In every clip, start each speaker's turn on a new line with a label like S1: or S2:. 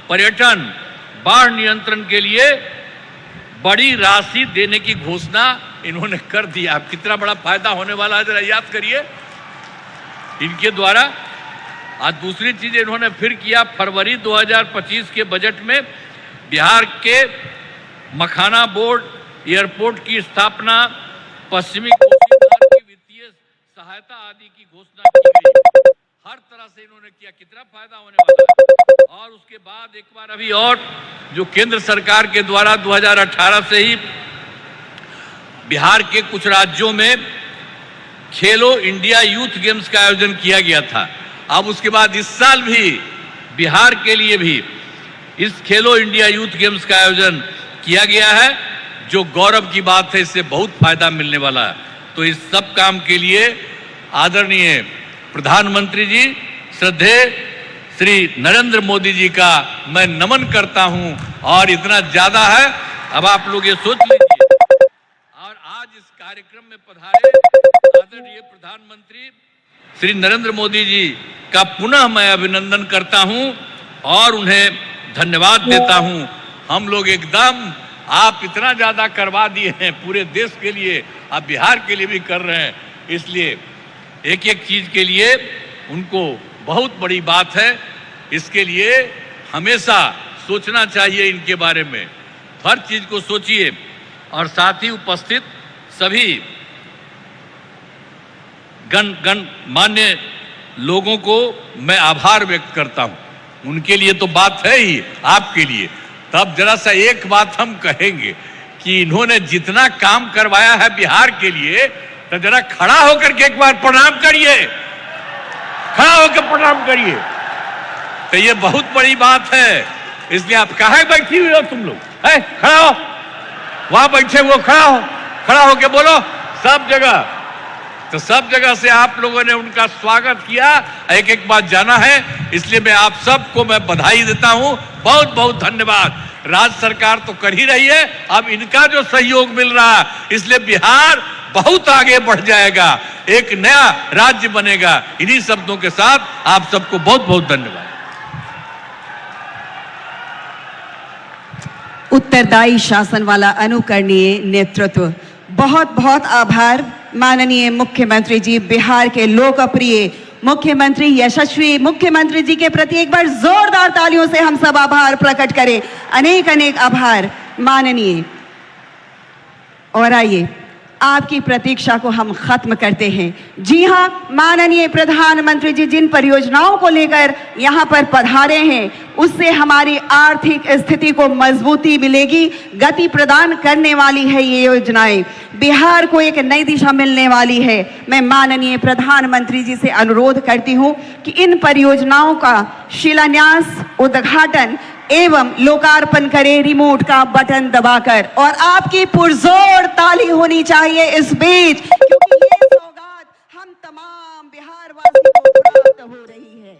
S1: पर्यटन, बाढ़ नियंत्रण के लिए बड़ी राशि देने की घोषणा इन्होंने कर दी। आप कितना बड़ा फायदा होने वाला है जरा याद करिए इनके द्वारा। आज दूसरी चीज इन्होंने फिर किया, फरवरी 2025 के बजट में बिहार के मखाना बोर्ड एयरपोर्ट की स्थापना, पश्चिमी कोसी मार्ग की वित्तीय सहायता आदि की घोषणा की गई। हर तरह से इन्होंने किया, कितना फायदा होने वाला है। और उसके बाद एक बार अभी और जो केंद्र सरकार के द्वारा 2018 से ही बिहार के कुछ राज्यों में खेलो इंडिया यूथ गेम्स का आयोजन किया गया था। अब उसके बाद इस साल भी बिहार के लिए भी इस खेलो इंडिया यूथ गेम्स का आयोजन किया गया है, जो गौरव की बात है। इससे बहुत फायदा मिलने वाला है। तो इस सब काम के लिए आदरणीय प्रधानमंत्री जी, श्रद्धेय श्री नरेंद्र मोदी जी का मैं नमन करता हूं। और इतना ज्यादा है, अब आप लोग ये सोच लीजिए। और आज इस कार्यक्रम में पधारे आदरणीय प्रधानमंत्री श्री नरेंद्र मोदी जी का पुनः मैं अभिनंदन करता हूं और उन्हें धन्यवाद देता हूं। हम लोग एकदम, आप इतना ज्यादा करवा दिए हैं पूरे देश के लिए, आप बिहार के लिए भी कर रहे हैं। इसलिए एक एक चीज के लिए उनको बहुत बड़ी बात है। इसके लिए हमेशा सोचना चाहिए इनके बारे में, हर चीज को सोचिए। और साथ ही उपस्थित सभी गणमान्य लोगों को मैं आभार व्यक्त करता हूं। उनके लिए तो बात है ही, आपके लिए। तब जरा सा एक बात हम कहेंगे कि इन्होंने जितना काम करवाया है बिहार के लिए, तो जरा खड़ा होकर के एक बार प्रणाम करिए, खड़ा होकर प्रणाम करिए। तो ये बहुत बड़ी बात है। इसलिए आप कहाँ बैठी हुई हो तुम लोग, है खड़ा हो, वहां बैठे वो खड़ा हो, खड़ा होके बोलो सब जगह। तो सब जगह से आप लोगों ने उनका स्वागत किया, एक एक बात जाना है। इसलिए मैं आप सबको मैं बधाई देता हूं, बहुत बहुत धन्यवाद। राज्य सरकार तो कर ही रही है, अब इनका जो सहयोग मिल रहा है, इसलिए बिहार बहुत आगे बढ़ जाएगा, एक नया राज्य बनेगा। इन्हीं शब्दों के साथ आप सबको बहुत बहुत धन्यवाद।
S2: उत्तरदायी शासन वाला अनुकरणीय नेतृत्व, बहुत बहुत आभार माननीय मुख्यमंत्री जी। बिहार के लोकप्रिय मुख्यमंत्री, यशस्वी मुख्यमंत्री जी के प्रति एक बार जोरदार तालियों से हम सब आभार प्रकट करें। अनेक अनेक आभार माननीय। और आइए आपकी प्रतीक्षा को हम खत्म करते हैं। जी हां, माननीय प्रधानमंत्री जी जिन परियोजनाओं को लेकर यहां पर पधारे हैं, उससे हमारी आर्थिक स्थिति को मजबूती मिलेगी, गति प्रदान करने वाली है ये योजनाएं। बिहार को एक नई दिशा मिलने वाली है। मैं माननीय प्रधानमंत्री जी से अनुरोध करती हूं कि इन परियोजनाओं का शिलान्यास, उद्घाटन एवं लोकार्पण करें रिमोट का बटन दबाकर। और आपकी पुरजोर ताली होनी चाहिए इस बीच, क्योंकि ये सौगात हम तमाम बिहार वासियों को प्राप्त हो रही है।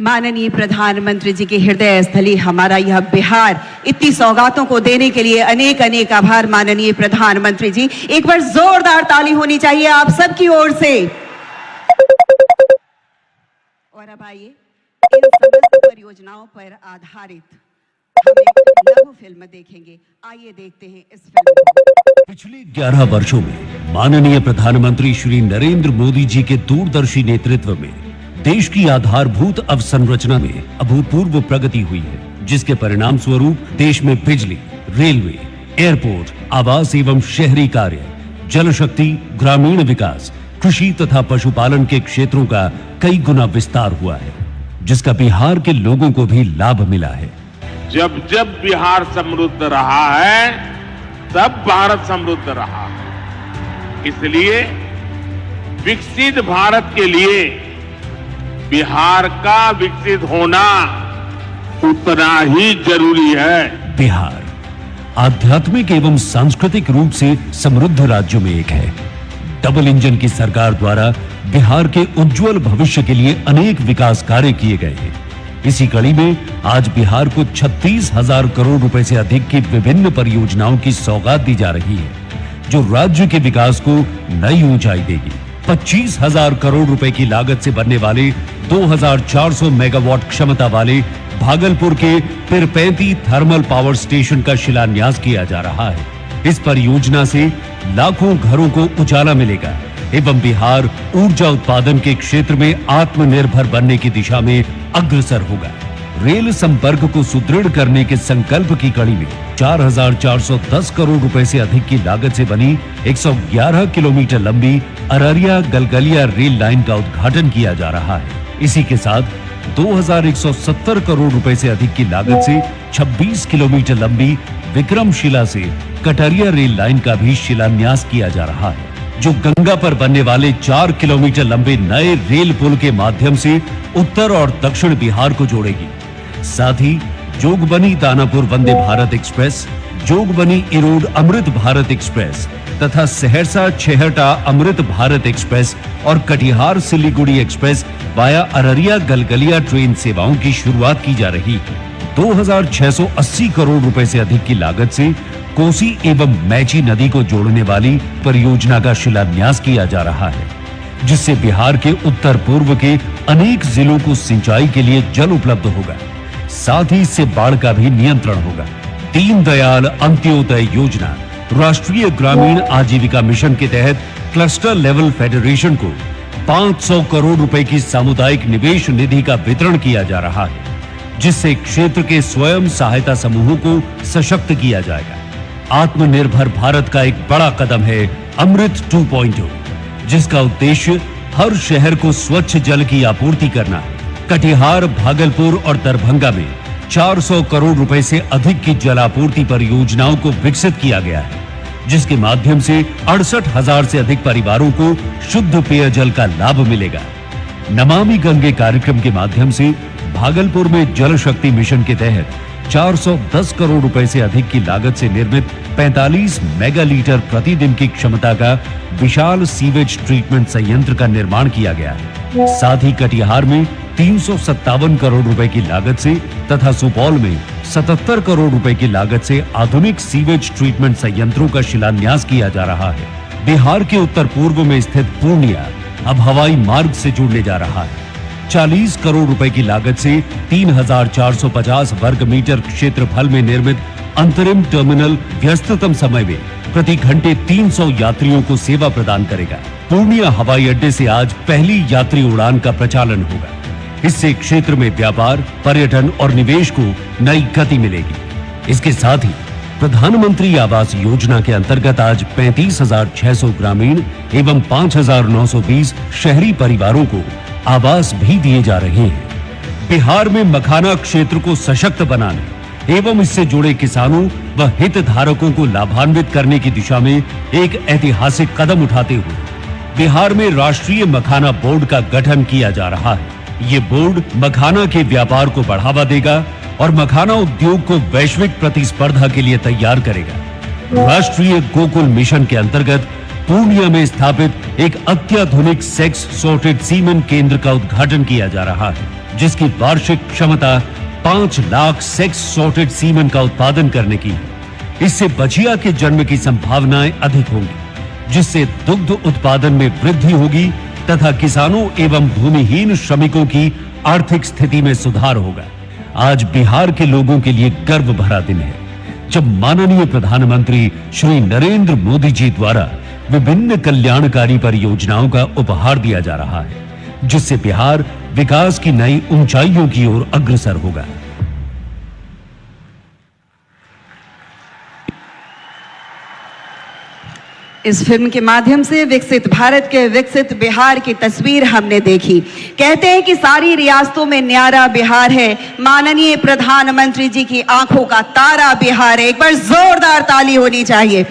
S2: माननीय प्रधानमंत्री जी की हृदय स्थली हमारा यह बिहार, इतनी सौगातों को देने के लिए अनेक अनेक आभार माननीय प्रधानमंत्री जी। एक बार जोरदार ताली होनी चाहिए आप सबकी ओर से। और अब आइए इन समस्त परियोजनाओं पर आधारित हम एक लघु फिल्म देखेंगे। आइए देखते हैं इस फिल्म को।
S3: पिछले 11 वर्षों में माननीय प्रधानमंत्री श्री नरेंद्र मोदी जी के दूरदर्शी नेतृत्व में देश की आधारभूत अवसंरचना में अभूतपूर्व प्रगति हुई है, जिसके परिणाम स्वरूप देश में बिजली, रेलवे, एयरपोर्ट, आवास एवं शहरी कार्य, जल शक्ति, ग्रामीण विकास, कृषि तथा पशुपालन के क्षेत्रों का कई गुना विस्तार हुआ है, जिसका बिहार के लोगों को भी लाभ मिला है।
S4: जब जब बिहार समृद्ध रहा है, तब भारत समृद्ध रहा है। इसलिए विकसित भारत के लिए बिहार का विकसित होना उतना ही जरूरी है।
S3: बिहार आध्यात्मिक एवं सांस्कृतिक रूप से समृद्ध राज्यों में एक है। डबल इंजन की सरकार द्वारा बिहार के उज्जवल भविष्य के लिए अनेक विकास कार्य किए गए हैं। इसी कड़ी में आज बिहार को 36,000 करोड़ रुपए से अधिक की विभिन्न परियोजनाओं की सौगात दी जा रही है, जो राज्य के विकास को नई ऊंचाई देगी। 25,000 करोड़ रुपए की लागत से बनने वाले 2,400 मेगावाट क्षमता वाले भागलपुर के पिरपैंती थर्मल पावर स्टेशन का शिलान्यास किया जा रहा है। इस परियोजना से लाखों घरों को उजाला मिलेगा एवं बिहार ऊर्जा उत्पादन के क्षेत्र में आत्मनिर्भर बनने की दिशा में अग्रसर होगा। रेल संपर्क को सुदृढ़ करने के संकल्प की कड़ी में 4,410 करोड़ रुपए से अधिक की लागत से बनी 111 किलोमीटर लंबी अररिया गलगलिया रेल लाइन का उद्घाटन किया जा रहा है। इसी के साथ 2,170 करोड़ रुपए से अधिक की लागत से 26 किलोमीटर लंबी विक्रमशिला से कटरिया रेल लाइन का भी शिलान्यास किया जा रहा है, जो गंगा पर बनने वाले 4 किलोमीटर लंबे नए रेल पुल के माध्यम से उत्तर और दक्षिण बिहार को जोड़ेगी। साथ ही जोगबनी दानापुर वंदे भारत एक्सप्रेस, जोगबनी इरोड अमृत भारत एक्सप्रेस तथा सहरसा छेहटा अमृत भारत एक्सप्रेस और Katihar Siliguri express via Araria Galgalia train सेवाओं की शुरुआत की जा रही है। 2,680 करोड़ रुपए से अधिक की लागत से कोसी एवं मैची नदी को जोड़ने वाली परियोजना का शिलान्यास किया जा रहा है, जिससे बिहार के उत्तर पूर्व के अनेक जिलों को सिंचाई के लिए जल उपलब्ध होगा। साथ ही इससे बाढ़ का भी नियंत्रण होगा। दीनदयाल अंत्योदय योजना राष्ट्रीय ग्रामीण आजीविका मिशन के तहत क्लस्टर लेवल फेडरेशन को 500 करोड़ रुपए की सामुदायिक निवेश निधि का वितरण किया जा रहा है, जिससे क्षेत्र के स्वयं सहायता समूहों को सशक्त किया जाएगा। आत्मनिर्भर भारत का एक बड़ा कदम है अमृत 2.0, जिसका उद्देश्य हर शहर को स्वच्छ जल की आपूर्ति करना है। कटिहार, भागलपुर और दरभंगा में 400 करोड़ रुपए से अधिक की जलापूर्ति परियोजनाओं को विकसित किया गया है, जिसके माध्यम से 68,000 से अधिक परिवारों को शुद्ध पेयजल का लाभ मिलेगा। नमामि गंगे कार्यक्रम के माध्यम से भागलपुर में जल शक्ति मिशन के तहत 410 करोड़ रुपए से अधिक की लागत से निर्मित 45 मेगा लीटर प्रतिदिन की क्षमता का विशाल सीवेज ट्रीटमेंट संयंत्र का निर्माण किया गया है। साथ ही कटिहार में 357 करोड़ रुपए की लागत से तथा सुपौल में 77 करोड़ रुपए की लागत से आधुनिक सीवेज ट्रीटमेंट संयंत्रों का शिलान्यास किया जा रहा है। बिहार के उत्तर पूर्व में स्थित पूर्णिया अब हवाई मार्ग से जुड़ने जा रहा है। 40 करोड़ रुपए की लागत से 3,450 वर्ग मीटर क्षेत्रफल में निर्मित अंतरिम टर्मिनल व्यस्ततम समय में प्रति घंटे 300 यात्रियों को सेवा प्रदान करेगा। पूर्णिया हवाई अड्डे से आज पहली यात्री उड़ान का प्रचालन होगा। इससे क्षेत्र में व्यापार, पर्यटन और निवेश को नई गति मिलेगी। इसके साथ ही प्रधानमंत्री आवास योजना के अंतर्गत आज 35,600 ग्रामीण एवं 5,920 शहरी परिवारों को आवास भी दिए जा रहे हैं। बिहार में मखाना क्षेत्र को सशक्त बनाने एवं इससे जुड़े किसानों व हितधारकों को लाभान्वित करने की दिशा में एक ऐतिहासिक कदम उठाते हुए बिहार में राष्ट्रीय मखाना बोर्ड का गठन किया जा रहा है। ये बोर्ड मखाना के व्यापार को बढ़ावा देगा और मखाना उद्योग को वैश्विक प्रतिस्पर्धा के लिए तैयार करेगा। राष्ट्रीय गोकुल मिशन के अंतर्गत पूर्णिया में स्थापित एक अत्याधुनिक सेक्स सॉर्टेड सीमेंट केंद्र का उद्घाटन किया जा रहा है। जिसकी वार्षिक क्षमता 5 लाख सेक्स सॉर्टेड सीमेन का उत्पादन करने की। इससे बछिया के जन्म की संभावनाएं अधिक होंगी, जिससे दुग्ध उत्पादन में वृद्धि होगी तथा किसानों एवं भूमिहीन श्रमिकों की आर्थिक स्थिति में सुधार होगा। आज बिहार के लोगों के लिए गर्व भरा दिन है, जब माननीय प्रधानमंत्री श्री नरेंद्र मोदी जी द्वारा विभिन्न कल्याणकारी परियोजनाओं का उपहार दिया जा रहा है, जिससे बिहार विकास की नई ऊंचाइयों की ओर अग्रसर होगा।
S2: इस फिल्म के माध्यम से विकसित भारत के विकसित बिहार की तस्वीर हमने देखी। कहते हैं कि सारी रियासतों में न्यारा बिहार है, माननीय प्रधानमंत्री जी की आंखों का तारा बिहार है। एक बार जोरदार ताली होनी चाहिए।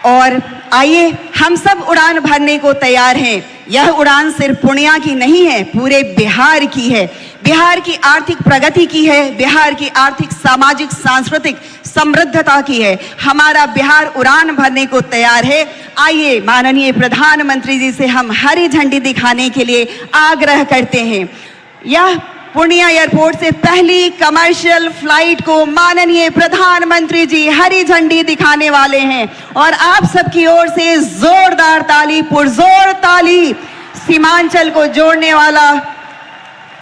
S2: और आइए, हम सब उड़ान भरने को तैयार हैं। यह उड़ान सिर्फ पूर्णिया की नहीं है, पूरे बिहार की है। बिहार की आर्थिक प्रगति की है, बिहार की आर्थिक सामाजिक सांस्कृतिक समृद्धता की है। हमारा बिहार उड़ान भरने को तैयार है। आइए, माननीय प्रधानमंत्री जी से हम हरी झंडी दिखाने के लिए आग्रह करते हैं। यह पूर्णिया एयरपोर्ट से पहली कमर्शियल फ्लाइट को माननीय प्रधानमंत्री जी हरी झंडी दिखाने वाले हैं। और आप सबकी ओर से जोरदार ताली, पुरजोर ताली। सीमांचल को जोड़ने वाला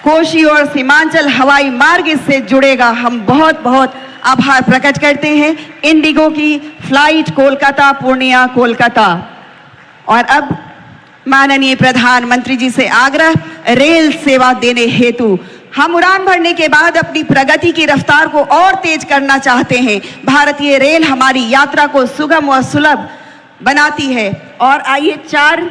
S2: कोशी और सीमांचल हवाई मार्ग इससे जुड़ेगा। हम बहुत बहुत आभार प्रकट करते हैं इंडिगो की फ्लाइट कोलकाता पूर्णिया कोलकाता। और अब माननीय प्रधानमंत्री जी से आग्रह, रेल सेवा देने हेतु हम उड़ान भरने के बाद अपनी प्रगति की रफ्तार को और तेज करना चाहते हैं। भारतीय रेल हमारी यात्रा को सुगम और सुलभ बनाती है। और आइए, 4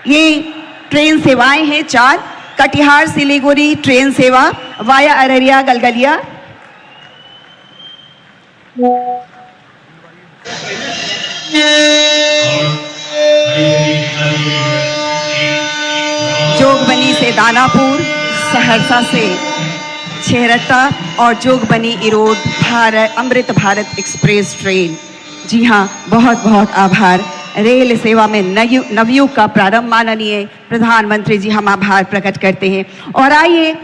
S2: ये ट्रेन सेवाएं हैं। 4 कटिहार सिलीगुड़ी ट्रेन सेवा वाया अररिया गलगलिया, जोगबनी से दानापुर, सहरसा से छेरता और जोगबनी इरोड भारत अमृत भारत एक्सप्रेस ट्रेन। जी हाँ, बहुत बहुत आभार। रेल सेवा में नवयुग का प्रारंभ, माननीय प्रधानमंत्री जी हम आभार प्रकट करते हैं। और आइए,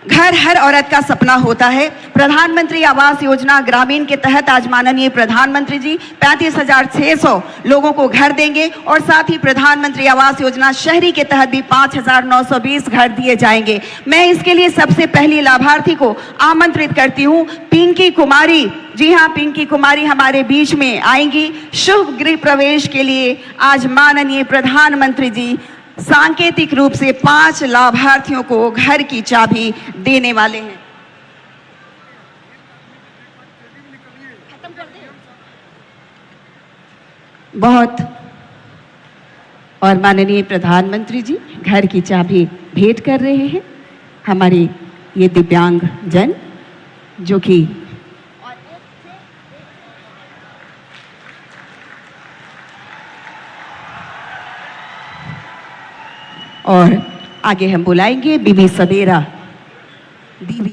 S2: घर हर औरत का सपना होता है। प्रधानमंत्री आवास योजना ग्रामीण के तहत आज माननीय प्रधानमंत्री जी 35,600 लोगों को घर देंगे। और साथ ही प्रधानमंत्री आवास योजना शहरी के तहत भी 5,920 घर दिए जाएंगे। मैं इसके लिए सबसे पहली लाभार्थी को आमंत्रित करती हूँ, पिंकी कुमारी। जी हाँ, पिंकी कुमारी हमारे बीच में आएंगी। शुभ गृह प्रवेश के लिए आज माननीय प्रधानमंत्री जी सांकेतिक रूप से 5 लाभार्थियों को घर की चाबी देने वाले हैं। बहुत और माननीय प्रधानमंत्री जी घर की चाबी भेंट कर रहे हैं हमारे ये दिव्यांग जन, जो कि और आगे हम बुलाएंगे बीबी सवेरा